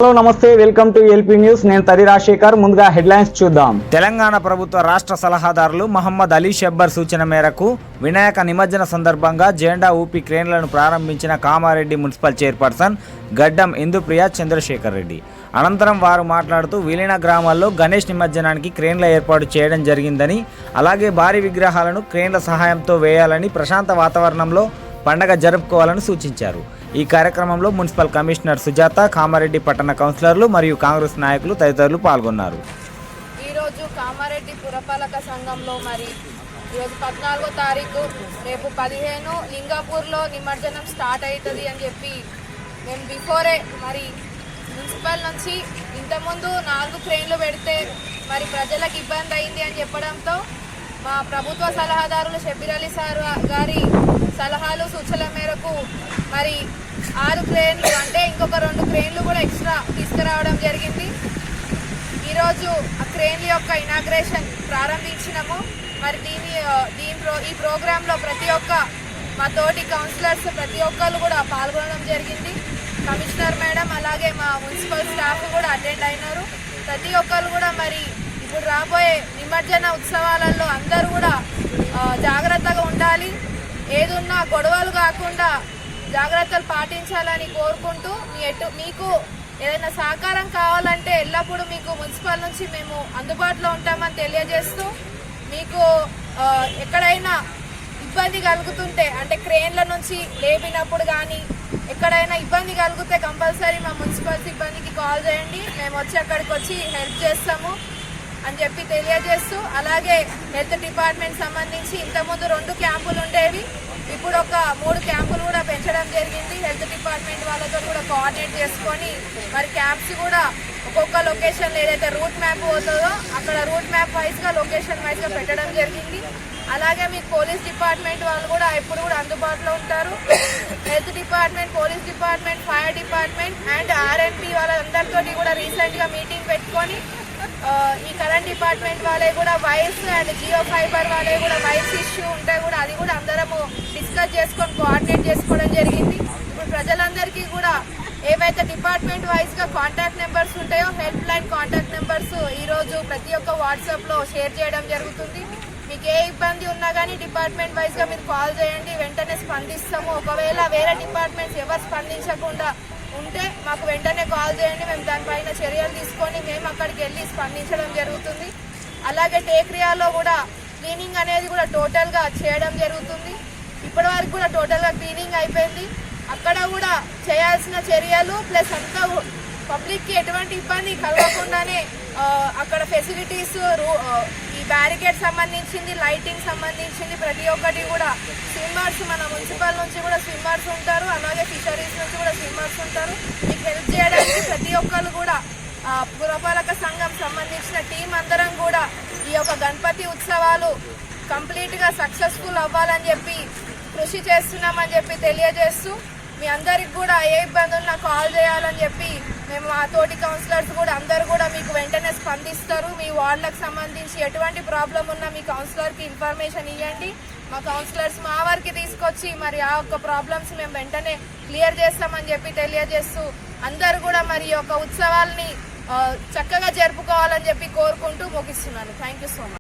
Hello నమస్తే, welcome to LP news. నేను తరి రాజశేఖర్. ముందుగా హెడ్లైన్స్ చూద్దాం. తెలంగాణ ప్రభుత్వ రాష్ట్ర సలహాదారులు మహమ్మద్ అలీ షబ్బర్ సూచన మేరకు వినాయక నిమజ్జన సందర్భంగా జెండా ఊపి క్రేన్లను ప్రారంభించిన కామారెడ్డి మున్సిపల్ చైర్పర్సన్ గడ్డం ఇందుప్రియ చంద్రశేఖర్ రెడ్డి. అనంతరం వారు మాట్లాడుతూ విలీన గ్రామాల్లో గణేష్ నిమజ్జనానికి క్రేన్ల ఏర్పాటు చేయడం జరిగిందని, అలాగే భారీ విగ్రహాలను క్రేన్ల సహాయంతో వేయాలని, ప్రశాంత వాతావరణంలో పండగ జరుపుకోవాలని సూచించారు. ఈ కార్యక్రమంలో మున్సిపల్ కమిషనర్ సుజాత, కామారెడ్డి పట్టణ కౌన్సిలర్లు మరియు కాంగ్రెస్ నాయకులు తదితరులు పాల్గొన్నారు. ఈరోజు కామారెడ్డి పురపాలక సంఘంలో ఈరోజు 14వ తారీఖు, రేపు 15 లింగాపూర్లో నిమజ్జనం స్టార్ట్ అవుతుంది అని చెప్పి మేము బిఫోరే మున్సిపల్ నుంచి ఇంతకుముందు 4 క్రేన్లు పెడితే ప్రజలకు ఇబ్బంది అయింది అని చెప్పడంతో మా ప్రభుత్వ సలహాదారులు షబ్బీర్ అలీ సార్ గారి సలహాలు సూచనల మేరకు 6 క్రేన్లు అంటే ఇంకొక 2 క్రేన్లు కూడా ఎక్స్ట్రా తీసుకురావడం జరిగింది. ఈరోజు ఆ క్రేన్ల యొక్క ఇనాగ్రేషన్ ప్రారంభించినాము. ఈ ప్రోగ్రాంలో ప్రతి ఒక్క మా తోటి కౌన్సిలర్స్ ప్రతి ఒక్కరు కూడా పాల్గొనడం జరిగింది. కమిషనర్ మేడం అలాగే మా మున్సిపల్ స్టాఫ్ కూడా అటెండ్ అయినారు. ప్రతి ఒక్కరు కూడా ఇప్పుడు రాబోయే నిమజ్జన ఉత్సవాలలో అందరూ కూడా జాగ్రత్తగా ఉండాలి. ఏదున్నా గొడవలు కాకుండా జాగ్రత్తలు పాటించాలని కోరుకుంటూ మీకు ఏదైనా సహకారం కావాలంటే ఎల్లప్పుడూ మీకు మున్సిపల్ నుంచి మేము అందుబాటులో ఉంటామని తెలియజేస్తూ, మీకు ఎక్కడైనా ఇబ్బంది కలుగుతుంటే అంటే క్రేన్ల నుంచి లేపినప్పుడు కానీ ఎక్కడైనా ఇబ్బంది కలిగితే కంపల్సరీ మా మున్సిపల్ సిబ్బందికి కాల్ చేయండి. మేము అక్కడికి వచ్చి హెల్ప్ చేస్తాము అని చెప్పి తెలియజేస్తూ, అలాగే హెల్త్ డిపార్ట్మెంట్ సంబంధించి ఇంతకుముందు 2 క్యాంపులు ఉండేవి, ఇప్పుడు ఒక 3 క్యాంపులు కూడా పెంచడం జరిగింది. హెల్త్ డిపార్ట్మెంట్ వాళ్ళతో కూడా కోఆర్డినేట్ చేసుకొని క్యాంప్స్ కూడా ఒక్కొక్క లొకేషన్లో ఏదైతే రూట్ మ్యాప్ పోతుందో అక్కడ రూట్ మ్యాప్ వైజ్గా లొకేషన్ వైజ్గా పెట్టడం జరిగింది. అలాగే మీకు పోలీస్ డిపార్ట్మెంట్ వాళ్ళు కూడా ఎప్పుడు కూడా అందుబాటులో ఉంటారు. Health department, police department, fire department and RMP వాళ్ళందరితో కూడా రీసెంట్గా మీటింగ్ పెట్టుకొని ఈ కరెంట్ డిపార్ట్మెంట్ వాళ్ళే కూడా వైర్స్ అండ్ జియో ఫైబర్ వాళ్ళే కూడా వైర్స్ ఇష్యూ ఉంటాయి కూడా అది కూడా అందరము డిస్కస్ చేసుకొని కోఆర్డినేట్ చేసుకోవడం జరిగింది. ఇప్పుడు ప్రజలందరికీ కూడా ఏవైతే డిపార్ట్మెంట్ వైజ్గా కాంటాక్ట్ నెంబర్స్ ఉంటాయో హెల్ప్ లైన్ కాంటాక్ట్ నెంబర్స్ ఈరోజు ప్రతి ఒక్క వాట్సాప్లో షేర్ చేయడం జరుగుతుంది. మీకు ఏ ఇబ్బంది ఉన్నా కానీ డిపార్ట్మెంట్ వైజ్గా మీరు కాల్ చేయండి, వెంటనే స్పందిస్తాము. ఒకవేళ వేరే డిపార్ట్మెంట్స్ ఎవరు స్పందించకుండా ఉంటే మాకు వెంటనే కాల్ చేయండి, మేము దానిపైన చర్యలు తీసుకొని మేము అక్కడికి వెళ్ళి స్పందించడం జరుగుతుంది. అలాగే టేక్రియాలో కూడా క్లీనింగ్ అనేది కూడా టోటల్గా చేయడం జరుగుతుంది. ఇప్పటి వరకు కూడా టోటల్గా క్లీనింగ్ అయిపోయింది. అక్కడ కూడా చేయాల్సిన చర్యలు ప్లస్ అంతా పబ్లిక్కి ఎటువంటి ఇబ్బంది కలగకుండానే అక్కడ ఫెసిలిటీస్, ఈ బ్యారికేడ్ సంబంధించింది, లైటింగ్ సంబంధించింది ప్రతి ఒక్కటి కూడా స్విమ్మర్స్ మన మున్సిపల్ నుంచి కూడా స్విమ్మర్స్ ఉంటారు, అలాగే ఫిషరీస్ నుంచి కూడా స్విమ్మర్స్ ఉంటారు. మీకు హెల్ప్ చేయడానికి ప్రతి ఒక్కరు కూడా పురపాలక సంఘం సంబంధించిన టీం అందరం కూడా ఈ యొక్క గణపతి ఉత్సవాలు కంప్లీట్గా సక్సెస్ఫుల్ అవ్వాలని చెప్పి కృషి చేస్తున్నామని చెప్పి తెలియజేస్తూ, మీ అందరికి కూడా ఏ ఇబ్బంది ఉన్నా కాల్ చేయాలని చెప్పి మేము మా తోటి కౌన్సిలర్స్ కూడా అందరూ కూడా మీకు వెంటనే స్పందిస్తారు. మీ వార్డులకు సంబంధించి ఎటువంటి ప్రాబ్లం ఉన్నా మీ కౌన్సిలర్కి ఇన్ఫర్మేషన్ ఇవ్వండి. మా కౌన్సిలర్స్ మా వారికి తీసుకొచ్చి ఆ యొక్క ప్రాబ్లమ్స్ మేము వెంటనే క్లియర్ చేస్తామని చెప్పి తెలియజేస్తూ, అందరూ కూడా ఈ యొక్క ఉత్సవాల్ని చక్కగా జరుపుకోవాలని చెప్పి కోరుకుంటూ ముగిస్తున్నాను. Thank you so much.